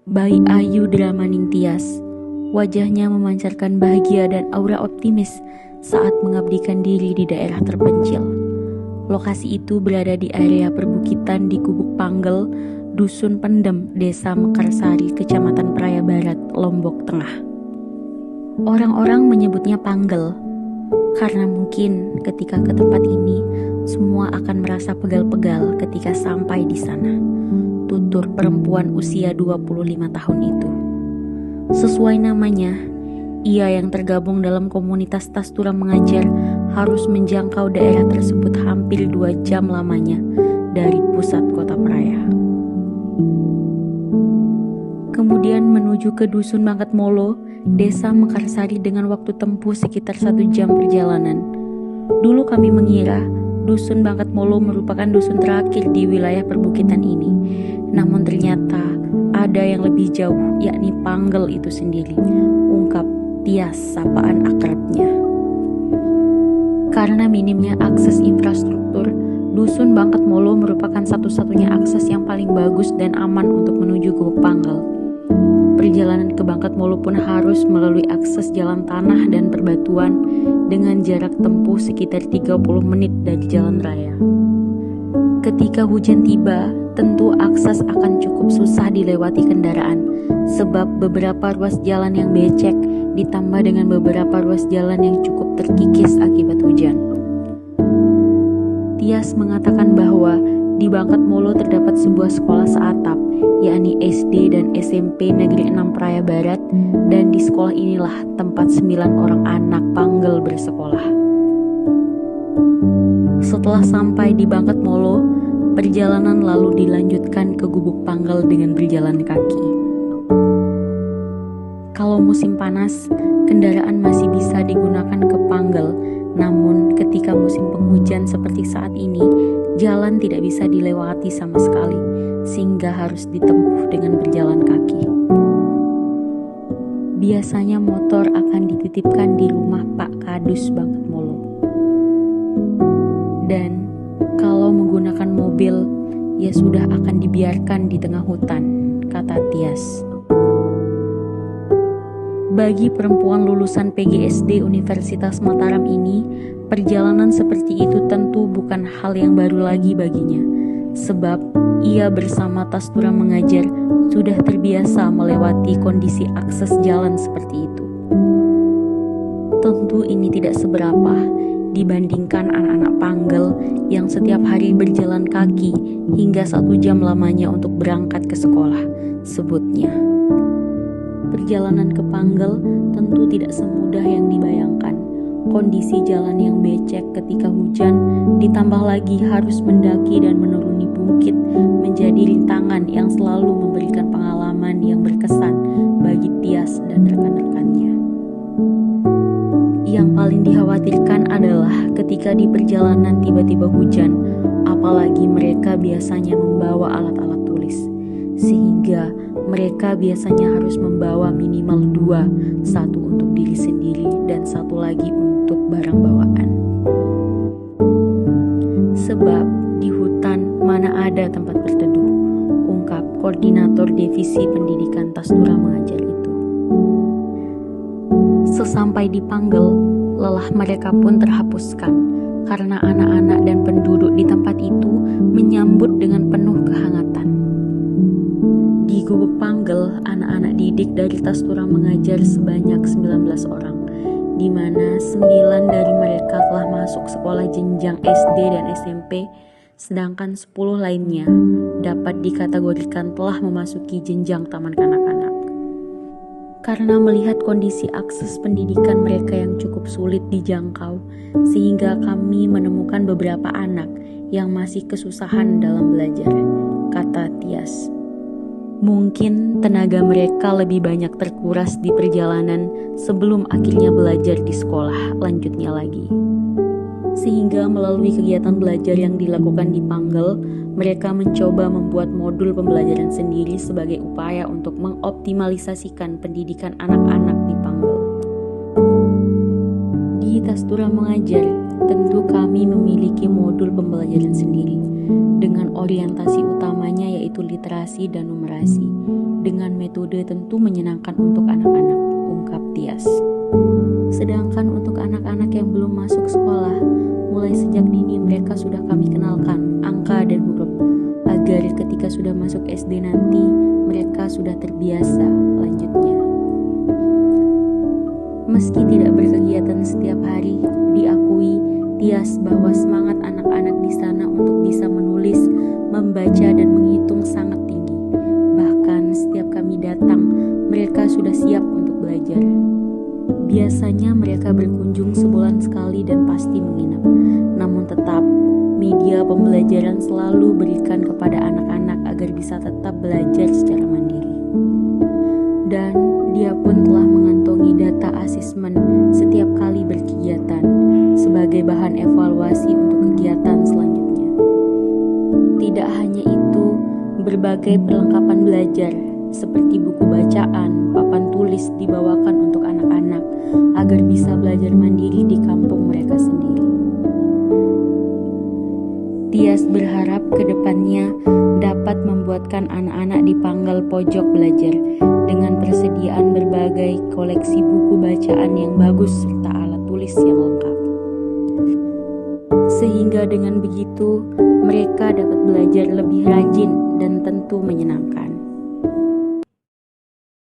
Bayi Ayu Dramaning Tias, wajahnya memancarkan bahagia dan aura optimis saat mengabdikan diri di daerah terpencil. Lokasi itu berada di area perbukitan di Gubuk Panggel, Dusun Pendem, Desa Mekarsari, Kecamatan Praia Barat, Lombok Tengah. Orang-orang menyebutnya Panggel karena mungkin ketika ke tempat ini semua akan merasa pegal-pegal ketika sampai di sana, tutur perempuan usia 25 tahun itu. Sesuai namanya, ia yang tergabung dalam komunitas Tastura Mengajar harus menjangkau daerah tersebut hampir 2 jam lamanya dari pusat kota Praia. Kemudian menuju ke Dusun Bangkat Molo, Desa Mekarsari dengan waktu tempuh sekitar 1 jam perjalanan. Dulu kami mengira Dusun Bangkat Molo merupakan dusun terakhir di wilayah perbukitan ini. Namun ternyata ada yang lebih jauh, yakni Panggel itu sendiri, ungkap Tias sapaan akrabnya. Karena minimnya akses infrastruktur, Dusun Bangkat Molo merupakan satu-satunya akses yang paling bagus dan aman untuk menuju Gubuk Panggel. Perjalanan ke Bangkat Molo pun harus melalui akses jalan tanah dan perbatuan dengan jarak tempuh sekitar 30 menit dari jalan raya. Ketika hujan tiba, tentu akses akan cukup susah dilewati kendaraan sebab beberapa ruas jalan yang becek ditambah dengan beberapa ruas jalan yang cukup terkikis akibat hujan. Tias mengatakan bahwa di Bangkat Molo terdapat sebuah sekolah seatap, yakni SD dan SMP Negeri 6 Praia Barat, dan di sekolah inilah tempat 9 orang anak Panggel bersekolah. Setelah sampai di Bangkat Molo, perjalanan lalu dilanjutkan ke Gubuk Panggel dengan berjalan kaki. Kalau musim panas, kendaraan masih bisa digunakan ke Panggel, namun ketika musim penghujan seperti saat ini, jalan tidak bisa dilewati sama sekali, sehingga harus ditempuh dengan berjalan kaki. Biasanya motor akan dititipkan di rumah Pak Kadus Bangkat Molo. Dan kalau menggunakan mobil, ya sudah akan dibiarkan di tengah hutan, kata Tias. Bagi perempuan lulusan PGSD Universitas Mataram ini, perjalanan seperti itu tentu bukan hal yang baru lagi baginya, sebab ia bersama Tastura Mengajar sudah terbiasa melewati kondisi akses jalan seperti itu. Tentu ini tidak seberapa dibandingkan anak-anak Panggel yang setiap hari berjalan kaki hingga 1 jam lamanya untuk berangkat ke sekolah, sebutnya. Perjalanan ke Panggel tentu tidak semudah yang dibayangkan. Kondisi jalan yang becek ketika hujan, ditambah lagi harus mendaki dan menuruni bukit, menjadi rintangan yang selalu memberikan pengalaman yang berkesan bagi Tias dan rekan-rekannya. Yang paling dikhawatirkan adalah ketika di perjalanan tiba-tiba hujan, apalagi mereka biasanya membawa alat-alat tulis, sehingga mereka biasanya harus membawa minimal 2, satu untuk diri sendiri dan satu lagi untuk barang bawaan. Sebab di hutan mana ada tempat berteduh, ungkap Koordinator Divisi Pendidikan Tastura Mengajar itu. Sesampai di Panggel, lelah mereka pun terhapuskan karena anak-anak dan penduduk di tempat itu menyambut dengan penuh kehangatan. Di Gubuk Panggel, anak-anak didik dari Tastura Mengajar sebanyak 19 orang, di mana 9 dari mereka telah masuk sekolah jenjang SD dan SMP, sedangkan 10 lainnya dapat dikategorikan telah memasuki jenjang taman kanak-kanak. Karena melihat kondisi akses pendidikan mereka yang cukup sulit dijangkau, sehingga kami menemukan beberapa anak yang masih kesusahan dalam belajar, kata Tias. Mungkin tenaga mereka lebih banyak terkuras di perjalanan sebelum akhirnya belajar di sekolah, lanjutnya lagi. Sehingga melalui kegiatan belajar yang dilakukan di Panggel, mereka mencoba membuat modul pembelajaran sendiri sebagai upaya untuk mengoptimalisasikan pendidikan anak-anak di Panggel. Di Tastura Mengajar, tentu kami memiliki modul pembelajaran sendiri dengan orientasi utamanya yaitu literasi dan numerasi, dengan metode tentu menyenangkan untuk anak-anak, ungkap Tias. Sedangkan untuk anak-anak yang belum masuk sekolah, mulai sejak dini mereka sudah kami kenalkan angka dan huruf, agar ketika sudah masuk SD nanti, mereka sudah terbiasa, lanjutnya. Meski tidak berkegiatan setiap hari, diakui Tias bahwa semangat anak-anak di sana untuk bisa menulis, membaca, dan menghitung sangat tinggi. Bahkan setiap kami datang, mereka sudah siap untuk belajar. Biasanya mereka berkunjung sebulan sekali dan pasti menginap. Namun tetap, media pembelajaran selalu berikan kepada anak-anak agar bisa tetap belajar secara mandiri. Dan dia pun telah mengantongi data asesmen setiap kali berkegiatan sebagai bahan evaluasi untuk kegiatan selanjutnya. Tidak hanya itu, berbagai perlengkapan belajar seperti buku bacaan, papan tulis dibawakan untuk anak-anak agar bisa belajar mandiri di kampung mereka sendiri. Tias berharap ke depannya dapat membuatkan anak-anak di Panggal pojok belajar dengan persediaan berbagai koleksi buku bacaan yang bagus serta alat tulis yang lengkap. Sehingga dengan begitu mereka dapat belajar lebih rajin dan tentu menyenangkan.